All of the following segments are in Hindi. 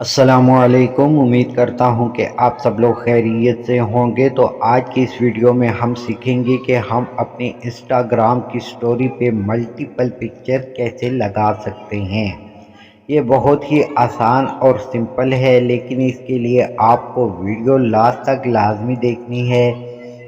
अस्सलामुअलैकुम। उम्मीद करता हूँ कि आप सब लोग खैरियत से होंगे। तो आज की इस वीडियो में हम सीखेंगे कि हम अपने इंस्टाग्राम की स्टोरी पे मल्टीपल पिक्चर कैसे लगा सकते हैं। ये बहुत ही आसान और सिंपल है, लेकिन इसके लिए आपको वीडियो लास्ट तक लाजमी देखनी है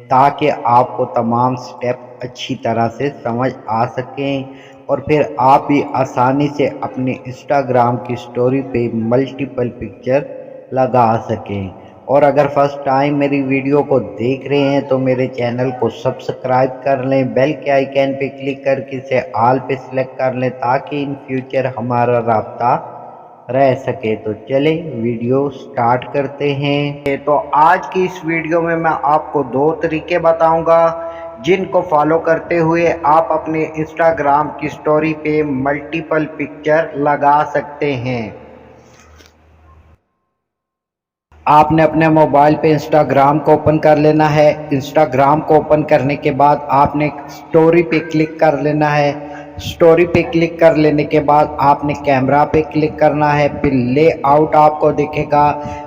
ताकि आपको तमाम स्टेप अच्छी तरह से समझ आ सकें और फिर आप भी आसानी से अपने इंस्टाग्राम की स्टोरी पे मल्टीपल पिक्चर लगा सकें। और अगर फर्स्ट टाइम मेरी वीडियो को देख रहे हैं तो मेरे चैनल को सब्सक्राइब कर लें, बेल के आइकन पे क्लिक करके इसे ऑल पे सिलेक्ट कर लें ताकि इन फ्यूचर हमारा राब्ता रह सके। तो चले वीडियो स्टार्ट करते हैं। तो आज की इस वीडियो में मैं आपको दो तरीके बताऊंगा जिनको फॉलो करते हुए आप अपने इंस्टाग्राम की स्टोरी पे मल्टीपल पिक्चर लगा सकते हैं। आपने अपने मोबाइल पे इंस्टाग्राम को ओपन कर लेना है। इंस्टाग्राम को ओपन करने के बाद आपने स्टोरी पे क्लिक कर लेना है। स्टोरी पे क्लिक कर लेने के बाद आपने कैमरा पे क्लिक करना है। फिर लेआउट आपको दिखेगा,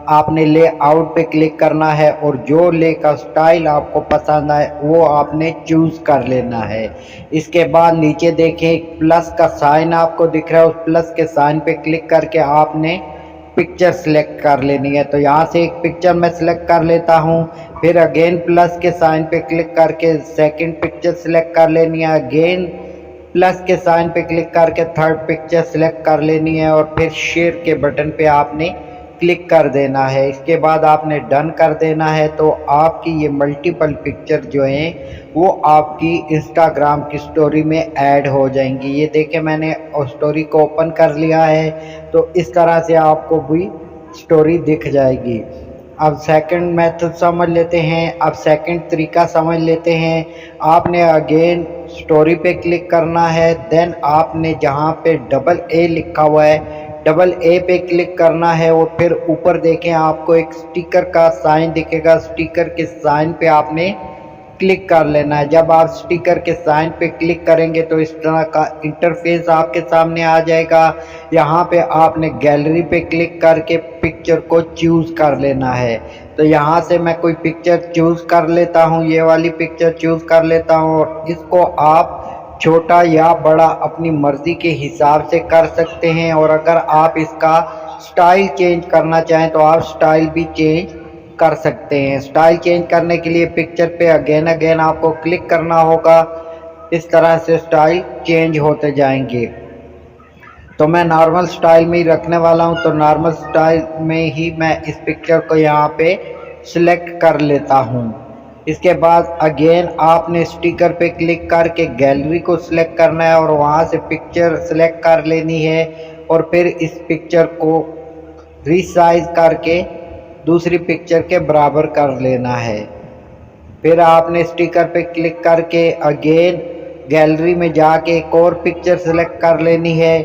आपने लेआउट पे क्लिक करना है और जो ले का स्टाइल आपको पसंद आए वो आपने चूज़ कर लेना है। इसके बाद नीचे देखें प्लस का साइन आपको दिख रहा है, उस प्लस के साइन पे क्लिक करके आपने पिक्चर सिलेक्ट कर लेनी है। तो यहाँ से एक पिक्चर मैं सिलेक्ट कर लेता हूँ। फिर अगेन प्लस के साइन पे क्लिक करके सेकंड पिक्चर सिलेक्ट कर लेनी है। अगेन प्लस के साइन पे क्लिक करके थर्ड पिक्चर सिलेक्ट कर लेनी है और फिर शेयर के बटन पे आपने क्लिक कर देना है। इसके बाद आपने डन कर देना है। तो आपकी ये मल्टीपल पिक्चर जो हैं वो आपकी इंस्टाग्राम की स्टोरी में ऐड हो जाएंगी। ये देखें मैंने स्टोरी को ओपन कर लिया है, तो इस तरह से आपको भी स्टोरी दिख जाएगी। अब सेकंड मेथड समझ लेते हैं। अब सेकंड तरीका समझ लेते हैं। आपने अगेन स्टोरी पे क्लिक करना है, देन आपने जहाँ पे डबल ए लिखा हुआ है डबल ए पे क्लिक करना है और फिर ऊपर देखें आपको एक स्टिकर का साइन दिखेगा। स्टिकर के साइन पे आपने क्लिक कर लेना है। जब आप स्टिकर के साइन पे क्लिक करेंगे तो इस तरह का इंटरफेस आपके सामने आ जाएगा। यहाँ पे आपने गैलरी पे क्लिक करके पिक्चर को चूज़ कर लेना है। तो यहाँ से मैं कोई पिक्चर चूज़ कर लेता हूँ, ये वाली पिक्चर चूज़ कर लेता हूँ और इसको आप छोटा या बड़ा अपनी मर्ज़ी के हिसाब से कर सकते हैं। और अगर आप इसका स्टाइल चेंज करना चाहें तो आप स्टाइल भी चेंज कर सकते हैं। स्टाइल चेंज करने के लिए पिक्चर पे अगेन आपको क्लिक करना होगा। इस तरह से स्टाइल चेंज होते जाएंगे। तो मैं नॉर्मल स्टाइल में ही रखने वाला हूं, तो नॉर्मल स्टाइल में ही मैं इस पिक्चर को यहाँ पे सिलेक्ट कर लेता हूँ। इसके बाद अगेन आपने स्टिकर पे क्लिक करके गैलरी को सिलेक्ट करना है और वहाँ से पिक्चर सिलेक्ट कर लेनी है और फिर इस पिक्चर को रीसाइज करके दूसरी पिक्चर के बराबर कर लेना है। फिर आपने स्टिकर पे क्लिक करके अगेन गैलरी में जाके एक और पिक्चर सेलेक्ट कर लेनी है।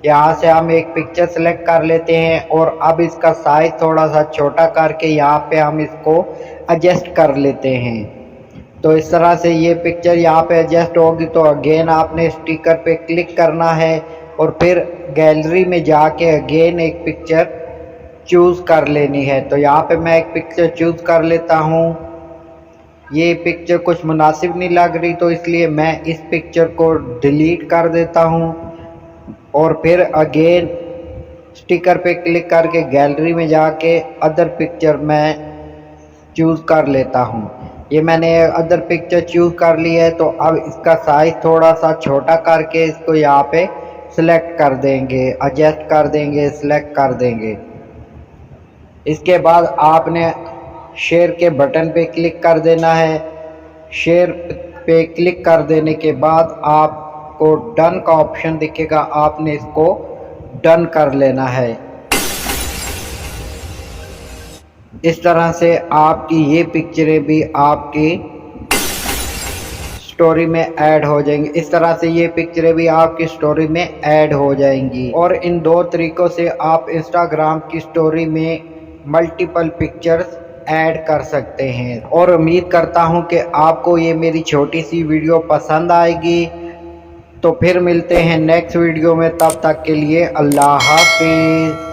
यहाँ से हम एक पिक्चर सेलेक्ट कर लेते हैं और अब इसका साइज थोड़ा सा छोटा करके यहाँ पे हम इसको एडजस्ट कर लेते हैं। तो इस तरह से ये पिक्चर यहाँ पे एडजस्ट होगी। तो अगेन आपने स्टिकर पे क्लिक करना है और फिर गैलरी में जाके अगेन एक पिक्चर चूज़ कर लेनी है। तो यहाँ पे मैं एक पिक्चर चूज़ कर लेता हूँ। ये पिक्चर कुछ मुनासिब नहीं लग रही तो इसलिए मैं इस पिक्चर को डिलीट कर देता हूँ और फिर अगेन स्टिकर पे क्लिक करके गैलरी में जाके अदर पिक्चर मैं चूज़ कर लेता हूँ। ये मैंने अदर पिक्चर चूज़ कर ली है। तो अब इसका साइज़ थोड़ा सा छोटा करके इसको यहाँ पे सिलेक्ट कर देंगे, एडजस्ट कर देंगे, सिलेक्ट कर देंगे। इसके बाद आपने शेयर के बटन पे क्लिक कर देना है। शेयर पे क्लिक कर देने के बाद आपको डन का ऑप्शन दिखेगा, आपने इसको डन कर लेना है। इस तरह से आपकी ये पिक्चरें भी आपकी स्टोरी में ऐड हो जाएंगी। इस तरह से ये पिक्चरें भी आपकी स्टोरी में ऐड हो जाएंगी। और इन दो तरीक़ों से आप इंस्टाग्राम की स्टोरी में मल्टीपल पिक्चर्स ऐड कर सकते हैं। और उम्मीद करता हूं कि आपको ये मेरी छोटी सी वीडियो पसंद आएगी। तो फिर मिलते हैं नेक्स्ट वीडियो में, तब तक के लिए अल्लाह हाफिज़।